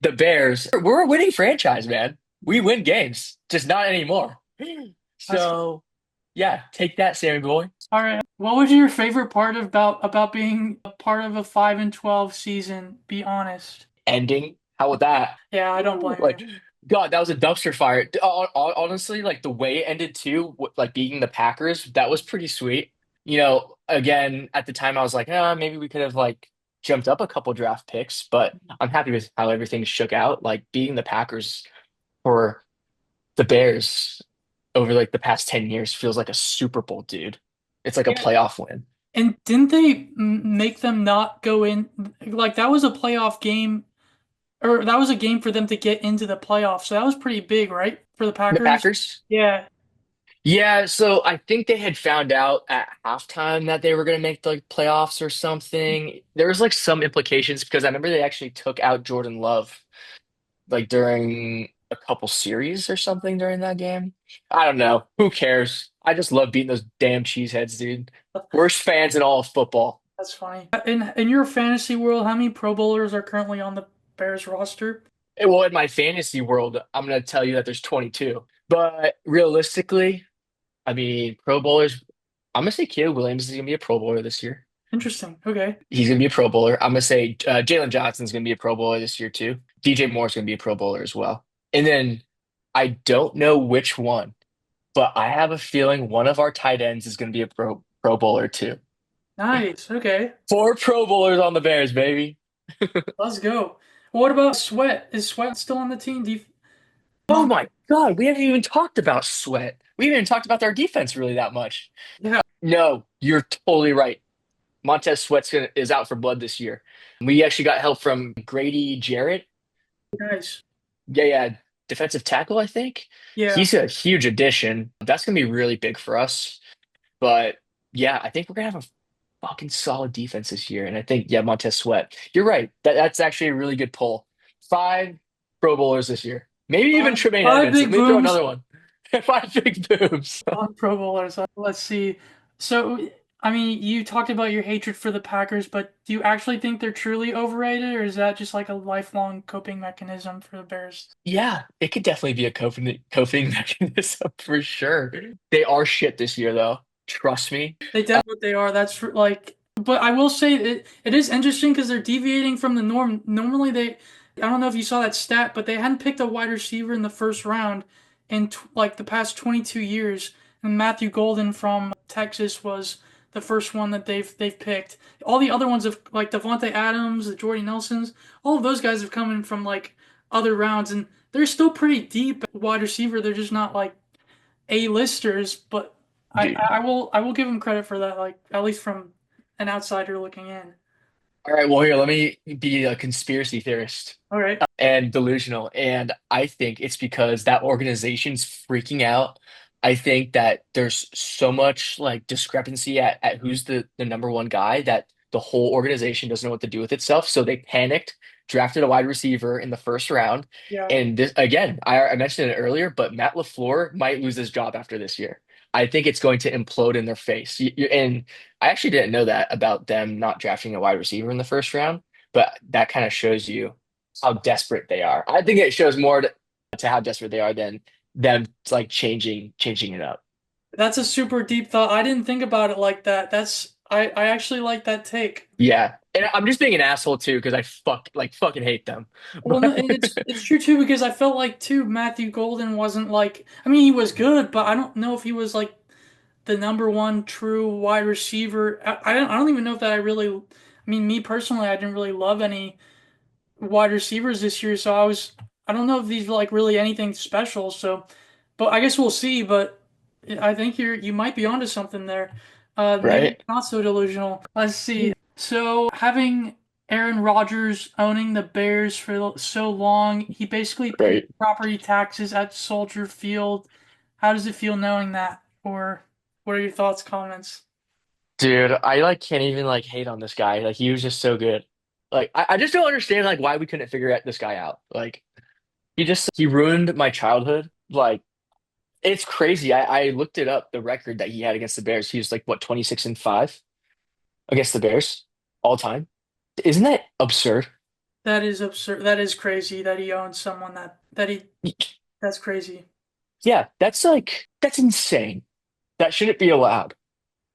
the Bears, we're a winning franchise, man. We win games, just not anymore. That's So, yeah, take that, Sammy boy. all right. What was your favorite part about being a part of a 5-12 season? Be honest. Ending. How about that? Yeah, I don't blame you. Like, God, that was a dumpster fire. Honestly, like the way it ended too, like beating the Packers, that was pretty sweet. Again, at the time, I was like, maybe we could have like jumped up a couple draft picks, but I'm happy with how everything shook out. Like beating the Packers for the Bears over like the past 10 years feels like a Super Bowl, dude. It's like a Yeah. playoff win. And didn't they make them not go in? Like that was a playoff game, or that was a game for them to get into the playoffs. So that was pretty big, right? For the The Packers. Packers? Yeah. Yeah, so I think they had found out at halftime that they were going to make the playoffs or something. There was like some implications because I remember they actually took out Jordan Love like during a couple series or something during that game. I don't know. Who cares? I just love beating those damn cheeseheads, dude. Worst fans in all of football. That's funny. In your fantasy world, how many Pro Bowlers are currently on the Bears roster? Well, in my fantasy world, I'm going to tell you that there's 22. But realistically, I mean, Pro Bowlers, I'm going to say Caleb Williams is going to be a Pro Bowler this year. Interesting. Okay. He's going to be a Pro Bowler. I'm going to say Jalen Johnson's going to be a Pro Bowler this year too. DJ Moore's going to be a Pro Bowler as well. And then I don't know which one, but I have a feeling one of our tight ends is going to be a Pro Bowler too. Nice. Okay. Four Pro Bowlers on the Bears, baby. Let's go. What about Sweat? Is Sweat still on the team? Oh my God, we haven't even talked about Sweat. We haven't even talked about their defense really that much. Yeah. No, you're totally right. Montez is out for blood this year. We actually got help from Grady Jarrett. Nice. Yeah, yeah, defensive tackle, I think. Yeah. He's a huge addition. That's gonna be really big for us. But yeah, I think we're gonna have a fucking solid defense this year. And I think, yeah, Montez Sweat. You're right. That's actually a really good pull. Five Pro Bowlers this year. Maybe even Tremaine Five Edmonds. Let big me throw booms another one. Five big boobs. on Pro Bowlers. Let's see. So, I mean, you talked about your hatred for the Packers, but do you actually think they're truly overrated, or is that just like a lifelong coping mechanism for the Bears? Yeah, it could definitely be a coping mechanism for sure. They are shit this year, though. Trust me. They definitely what they are. Like, but I will say it is interesting because they're deviating from the norm. Normally, I don't know if you saw that stat, but they hadn't picked a wide receiver in the first round in like the past 22 years. And Matthew Golden from Texas was the first one that they've picked. All the other ones have like Devontae Adams, the Jordy Nelsons, all of those guys have come in from like other rounds, and they're still pretty deep at wide receiver. They're just not like A-listers, but Dude. I will give him credit for that, like at least from an outsider looking in. All right, well, here, let me be a conspiracy theorist All right. and delusional. And I think it's because that organization's freaking out. I think that there's so much like discrepancy at who's the number one guy that the whole organization doesn't know what to do with itself. So they panicked, drafted a wide receiver in the first round. Yeah. And this again, I mentioned it earlier, but Matt LaFleur might lose his job after this year. I think it's going to implode in their face. And I actually didn't know that about them not drafting a wide receiver in the first round, but that kind of shows you how desperate they are. I think it shows more to how desperate they are than them like changing it up. That's a super deep thought. I didn't think about it like that. I actually like that take. Yeah. And I'm just being an asshole too because I fucking hate them. Well, But no, and it's true too because I felt like too Matthew Golden wasn't like I mean he was good, but I don't know if he was like the number one true wide receiver. I don't even know if that I really. I mean, me personally, I didn't really love any wide receivers this year, so I don't know if these are like really anything special. So, but I guess we'll see. But I think you might be onto something there. Maybe right? not so delusional. Let's see. So having Aaron Rodgers owning the Bears for so long, he basically paid Right. property taxes at Soldier Field. How does it feel knowing that? Or what are your thoughts, comments? Dude, I like can't even like hate on this guy. Like he was just so good. Like I just don't understand like why we couldn't figure this guy out. Like he ruined my childhood. Like it's crazy. I looked it up, the record that he had against the Bears. He was like what, 26-5 against the Bears all time. Isn't that absurd? That is absurd. That is crazy that he owns someone that's crazy. Yeah, that's insane. That shouldn't be allowed.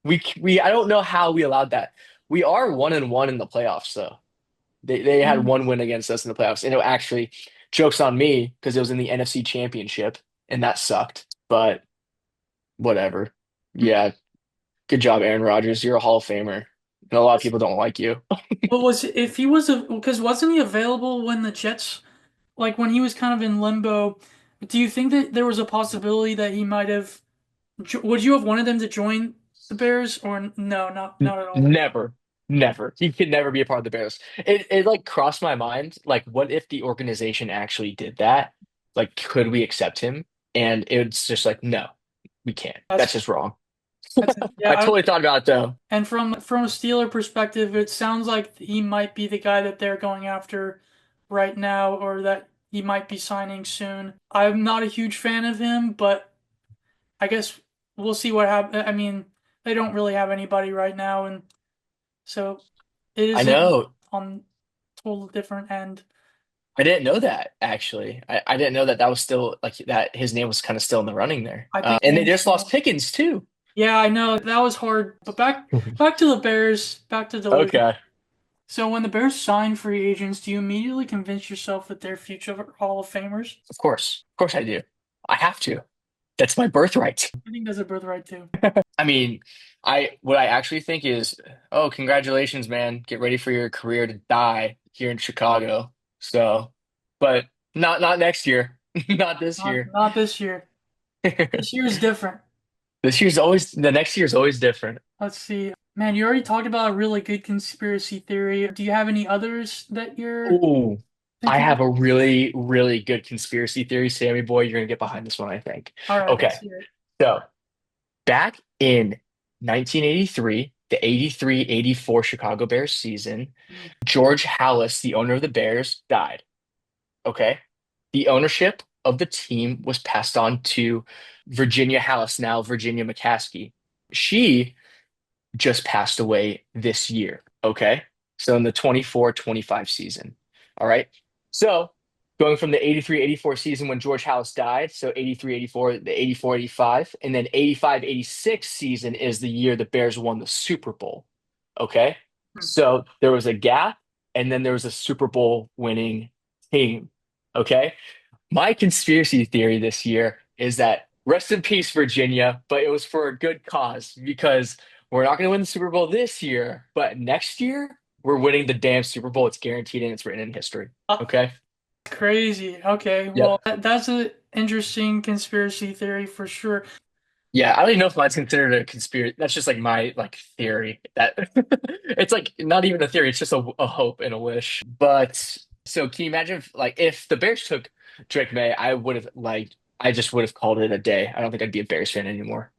I don't know how we allowed that. We are 1-1 in the playoffs though. They had Mm. one win against us in the playoffs, and it actually jokes on me because it was in the NFC Championship, and that sucked. But whatever. Yeah, good job, Aaron Rodgers. You're a Hall of Famer, and a lot of people don't like you. But was if he was a because wasn't he available when the Jets like when he was kind of in limbo? Do you think that there was a possibility that he might have? Would you have wanted him to join the Bears or no? Not at all. Never, never. He could never be a part of the Bears. It like crossed my mind, like, what if the organization actually did that? Like, could we accept him? And it's just like, no, we can't. That's That's just wrong. that's I yeah. totally thought about it though. And from a Steeler perspective, it sounds like he might be the guy that they're going after right now, or that he might be signing soon. I'm not a huge fan of him, but I guess we'll see what happens. I mean, they don't really have anybody right now, and so it I is him know. on total different end. I didn't know that actually. I didn't know that that was still like that his name was kind of still in the running there. I think his And they name's just lost Pickens too. yeah, I know that was hard, but back to the Bears, back to Delusion. Okay. So when the Bears sign free agents, do you immediately convince yourself that they're future Hall of Famers? Of course. Of course I do. I have to. That's my birthright. I think that's a birthright too. I mean, I what I actually think is, oh, congratulations, man. Get ready for your career to die here in Chicago. So, but not next year. Not this year. Not this year. This year is different. This year's always the next year's always different. Let's see. Man, you already talked about a really good conspiracy theory. Do you have any others that you're Ooh, I thinking have of? a really, really good conspiracy theory, Sammy boy. You're gonna get behind this one, I think. All right, Okay, let's hear it. so back in 1983, the 83-84 Chicago Bears season, Mm. George Halas, the owner of the Bears, died. Okay. The ownership of the team was passed on to Virginia Halas, now Virginia McCaskey. She just passed away this year. Okay. So in the 24-25 season. All right. So going from the 83-84 season when George Halas died, so 83-84, the 84-85, and then 85-86 season is the year the Bears won the Super Bowl. Okay. Hmm. So there was a gap, and then there was a Super Bowl winning team. Okay. My conspiracy theory this year is that rest in peace, Virginia, but it was for a good cause because we're not going to win the Super Bowl this year, but next year we're winning the damn Super Bowl. It's guaranteed and it's written in history. Ah, Okay. crazy. Okay, Yep. well, that's an interesting conspiracy theory for sure. Yeah, I don't even know if mine's considered a conspiracy. That's just like my like theory that it's like not even a theory. It's just a hope and a wish. But so can you imagine if the Bears took Drake May, I just would have called it a day. I don't think I'd be a Bears fan anymore.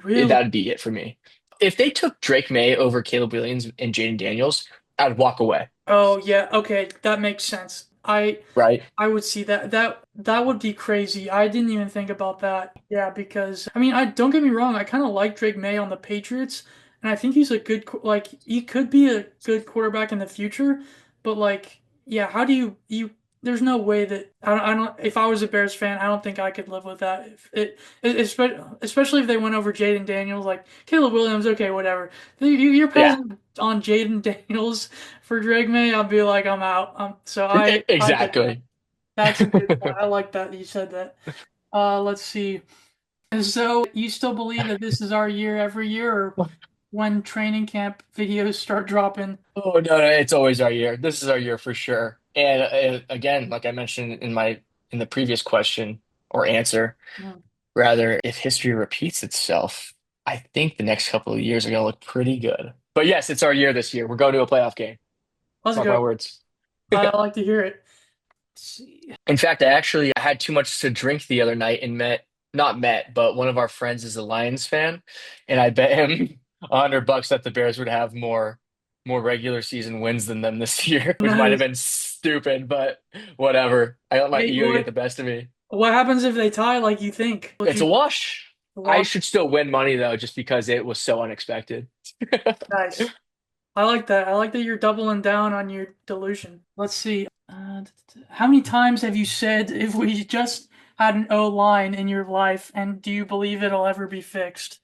Really? That'd be it for me. If they took Drake May over Caleb Williams and Jaden Daniels, I'd walk away. Oh yeah, okay, that makes sense. Right? I would see that. That would be crazy. I didn't even think about that. Yeah, because I mean, I don't get me wrong. I kind of like Drake May on the Patriots, and I think he's a good like he could be a good quarterback in the future. But like, yeah, how do you? There's no way that I don't. If I was a Bears fan, I don't think I could live with that. If especially if they went over Jaden Daniels, like Caleb Williams, okay, whatever. You're Yeah, passing on Jaden Daniels for Drake May, I'll be like, I'm out. So I get that. exactly. That's a good point. I like that you said that. Let's see. So you still believe that this is our year every year, or when training camp videos start dropping? Oh no, it's always our year. This is our year for sure. And again, like I mentioned in the previous question or answer, Hmm. rather, if history repeats itself, I think the next couple of years are going to look pretty good. But yes, it's our year this year. We're going to a playoff game. Let's Mark my go. words. I like to hear it. Let's see. In fact, I had too much to drink the other night and not met, but one of our friends is a Lions fan, and I bet him $100 that the Bears would have more regular season wins than them this year, which might have Nice. been stupid, but whatever. I let my Hey, ego get the best of me. what happens if they tie like you think? Would It's you a wash. I watch? should still win money though, just because it was so unexpected. Nice. I like that. I like that you're doubling down on your delusion. Let's see. How many times have you said if we just had an O line in your life, and do you believe it'll ever be fixed?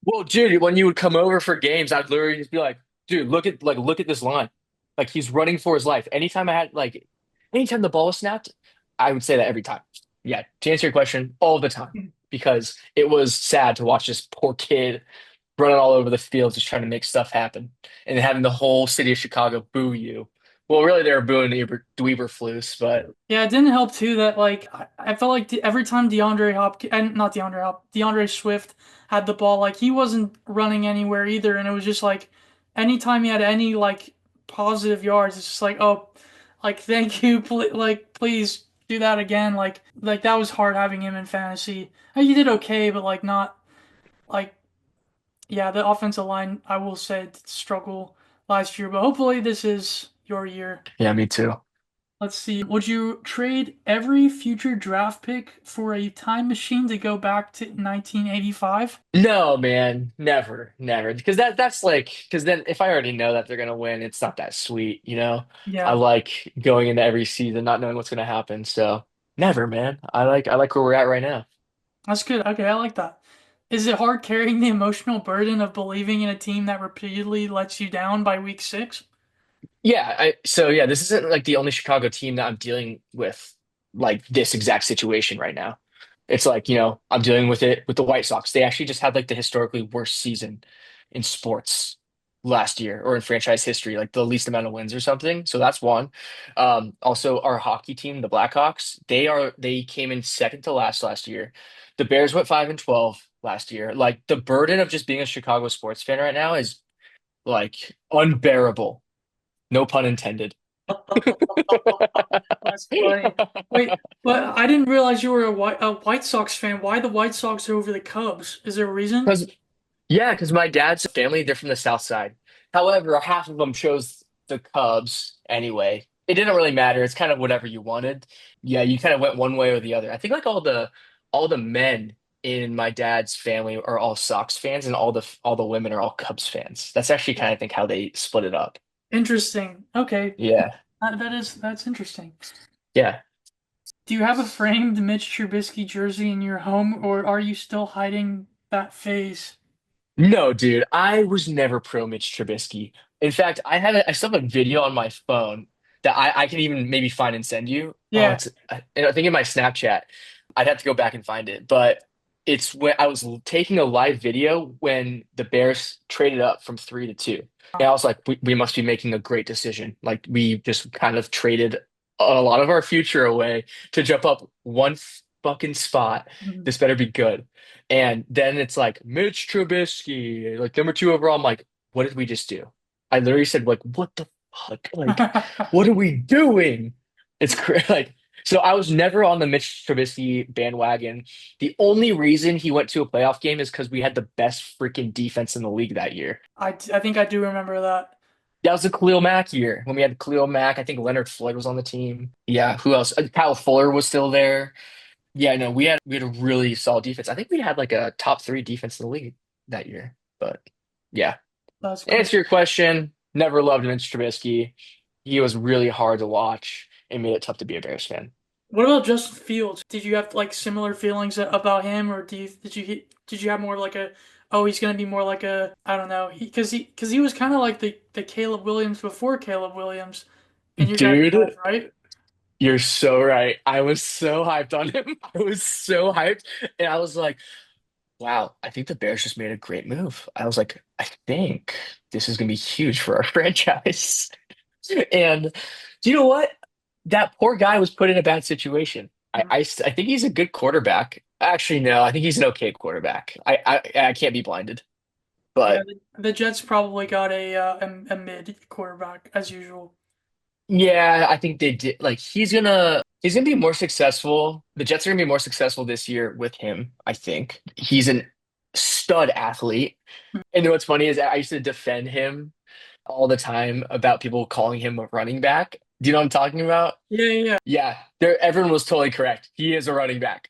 Well, dude, when you would come over for games, I'd literally just be like, dude, look at this line. Like he's running for his life. Anytime the ball was snapped, I would say that every time. Yeah, to answer your question, all the time. Because it was sad to watch this poor kid running all over the field just trying to make stuff happen. And having the whole city of Chicago boo you. Well, really they were booing Dweeberflus, but Yeah, it didn't help too that like I felt like every time DeAndre Hopkins and not DeAndre Hop DeAndre Swift had the ball, like he wasn't running anywhere either, and it was just like anytime he had any like positive yards, it's just like oh, like thank you, like please do that again, like that was hard having him in fantasy. Like, he did okay, but like not like yeah, the offensive line I will say did struggle last year, but hopefully this is your year. yeah, me too. Let's see. Would you trade every future draft pick for a time machine to go back to 1985? No, man, never, never. Because because then if I already know that they're gonna win, it's not that sweet, you know? I Yeah, like going into every season not knowing what's gonna happen. So never, man. I like where we're at right now. that's good. Okay, I like that. Is it hard carrying the emotional burden of believing in a team that repeatedly lets you down by week six? So this isn't like the only Chicago team that I'm dealing with like this exact situation right now. It's like, I'm dealing with it with the White Sox. They actually just had like the historically worst season in sports last year or in franchise history, like the least amount of wins or something. So that's one. Also our hockey team, the Blackhawks, they came in second to last year. The Bears went 5-12 last year. Like the burden of just being a Chicago sports fan right now is like unbearable. No pun intended. That's funny. Wait, but I didn't realize you were a White Sox fan. Why the White Sox over the Cubs? Is there a reason? Because because my dad's family, they're from the South Side. However, half of them chose the Cubs anyway. It didn't really matter. It's kind of whatever you wanted. Yeah, you kind of went one way or the other. I think like all the men in my dad's family are all Sox fans, and all the women are all Cubs fans. That's actually kind of I think how they split it up. Interesting. Okay, Yeah, that's interesting. yeah. Do you have a framed Mitch Trubisky jersey in your home, or are you still hiding that face? No, dude, I was never pro Mitch Trubisky. In fact, I still have a video on my phone that I can even maybe find and send you. Oh, Yeah. I think in my Snapchat. I'd have to go back and find it, but it's when I was taking a live video when the Bears traded up from 3-2. And I was like, we must be making a great decision. Like we just kind of traded a lot of our future away to jump up one fucking spot. Mhm. This better be good. And then it's like Mitch Trubisky, like number two overall. I'm like, what did we just do? I literally said, like, what the fuck? Like, what are we doing? It's crazy. Like, so I was never on the Mitch Trubisky bandwagon. The only reason he went to a playoff game is because we had the best freaking defense in the league that year. I think I do remember that. That was the Khalil Mack year when we had Khalil Mack. I think Leonard Floyd was on the team. Yeah, who else? Kyle Fuller was still there. Yeah, no, we had a really solid defense. I think we had like a top three defense in the league that year. But yeah, That's cool. answer your question. Never loved Mitch Trubisky. He was really hard to watch and made it tough to be a Bears fan. What about Justin Fields? Did you have like similar feelings about him, or did you have more like a oh he's gonna be more like a I don't know because he was kind of like the Caleb Williams before Caleb Williams in your guys' eyes, Dude, right? you're so right. I was so hyped on him. I was so hyped. And I was like, wow, I think the Bears just made a great move. I was like, I think this is going to be huge for our franchise. And do you know what? That poor guy was put in a bad situation. I think he's a good quarterback. Actually, no, I think he's an okay quarterback. I can't be blinded. Yeah, But the Jets probably got a mid quarterback as usual. yeah, I think they did. Like he's gonna be more successful. The Jets are gonna be more successful this year with him. I think he's an stud athlete. And then what's funny is I used to defend him all the time about people calling him a running back. Do you know what I'm talking about? Yeah, yeah, yeah. Yeah, everyone was totally correct. He is a running back.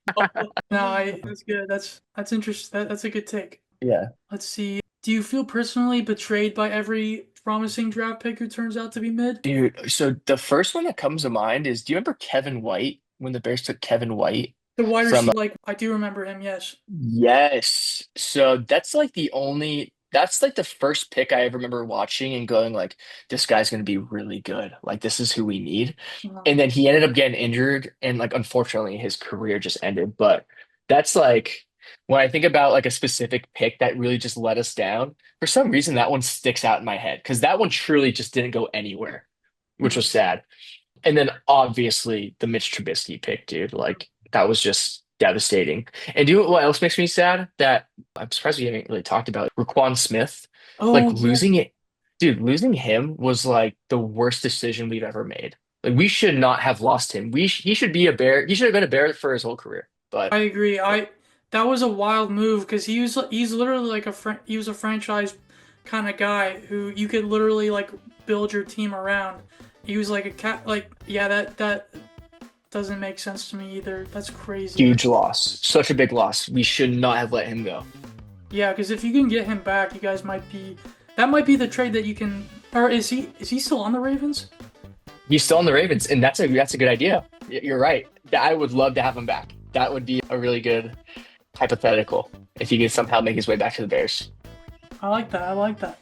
No, that's good. That's interesting. That's a good take. Yeah. Let's see. Do you feel personally betrayed by every promising draft pick who turns out to be mid? Dude, so the first one that comes to mind is, do you remember Kevin White when the Bears took Kevin White The wide from receiver, like I do remember him. Yes. Yes. So that's like the only. That's like the first pick I ever remember watching and going like, this guy's going to be really good. Like this is who we need. And then he ended up getting injured and like unfortunately his career just ended. But that's like when I think about like a specific pick that really just let us down, for some reason that one sticks out in my head because that one truly just didn't go anywhere, which was sad. And then obviously the Mitch Trubisky pick, dude, like that was just devastating. And do you know what else makes me sad? That I'm surprised we haven't really talked about Raquan Smith. Like Oh, yeah. losing it, dude, losing him was like the worst decision we've ever made. Like we should not have lost him. He should be a Bear. He should have been a Bear for his whole career. I But agree. I That was a wild move because he's literally like he was a franchise kind of guy who you could literally like build your team around. He was like a cat. Like yeah, that doesn't make sense to me either. That's crazy. huge loss, such a big loss. We should not have let him go. Yeah, because if you can get him back, you guys might be. That might be the trade that you can. Or is he still on the Ravens? He's still on the Ravens, and that's a good idea. You're right. I would love to have him back. That would be a really good hypothetical if he could somehow make his way back to the Bears. I like that. I like that.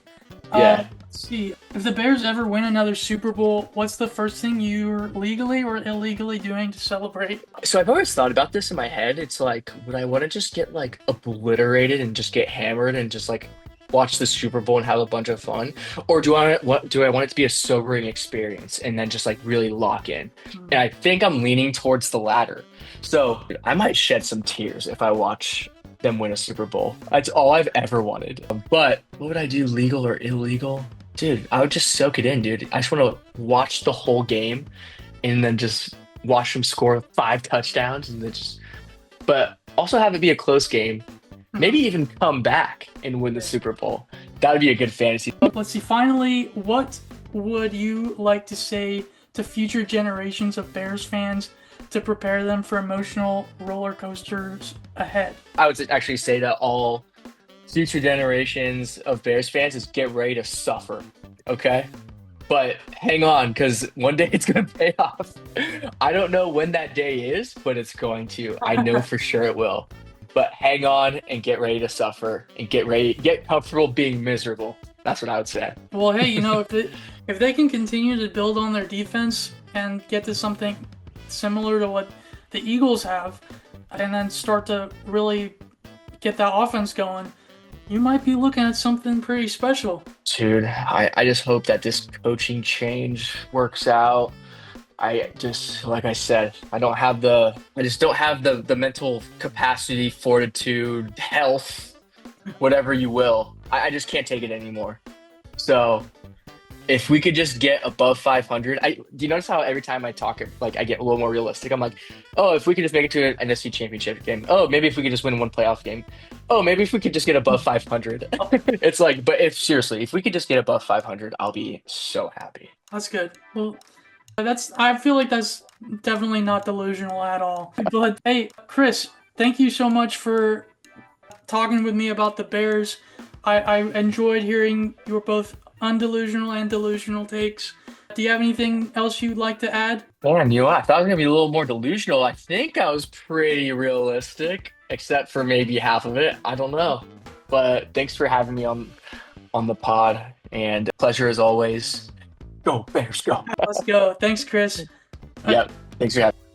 Yeah. Let's see. If the Bears ever win another Super Bowl, what's the first thing you're legally or illegally doing to celebrate? So I've always thought about this in my head. It's like, would I want to just get like obliterated and just get hammered and just like watch the Super Bowl and have a bunch of fun, or do I want it to be a sobering experience and then just like really lock in? And I think I'm leaning towards the latter. So I might shed some tears if I watch them win a Super Bowl. That's all I've ever wanted. But what would I do, legal or illegal? Dude, I would just soak it in, dude. I just want to watch the whole game and then just watch them score 5 touchdowns and then just, but also have it be a close game. Maybe even come back and win the Super Bowl. That would be a good fantasy. Let's see. Finally, what would you like to say to future generations of Bears fans to prepare them for emotional roller coasters ahead? I would actually say to all future generations of Bears fans is get ready to suffer, okay? But hang on, because one day it's going to pay off. I don't know when that day is, but it's going to. I know for sure it will. But hang on and get ready to suffer and get comfortable being miserable. That's what I would say. Well, hey, if they can continue to build on their defense and get to something similar to what the Eagles have, and then start to really get that offense going, you might be looking at something pretty special. Dude, I just hope that this coaching change works out. I just, like I said, I just don't have the mental capacity, fortitude, health, whatever you will. I just can't take it anymore. So if we could just get above 500, do you notice how every time I talk, like I get a little more realistic? I'm like, oh, if we could just make it to an NFC championship game. Oh, maybe if we could just win one playoff game. Oh, maybe if we could just get above 500. It's like, but if we could just get above 500, I'll be so happy. That's good. Well, I feel like that's definitely not delusional at all. But hey, Chris, thank you so much for talking with me about the Bears. I enjoyed hearing your both undelusional and delusional takes. Do you have anything else you'd like to add? Man, you know what? I thought I was gonna be a little more delusional. I think I was pretty realistic, except for maybe half of it. I don't know. But thanks for having me on the pod, and pleasure as always. Go Bears, go! Let's go. Thanks, Chris. Yep. Thanks for having me.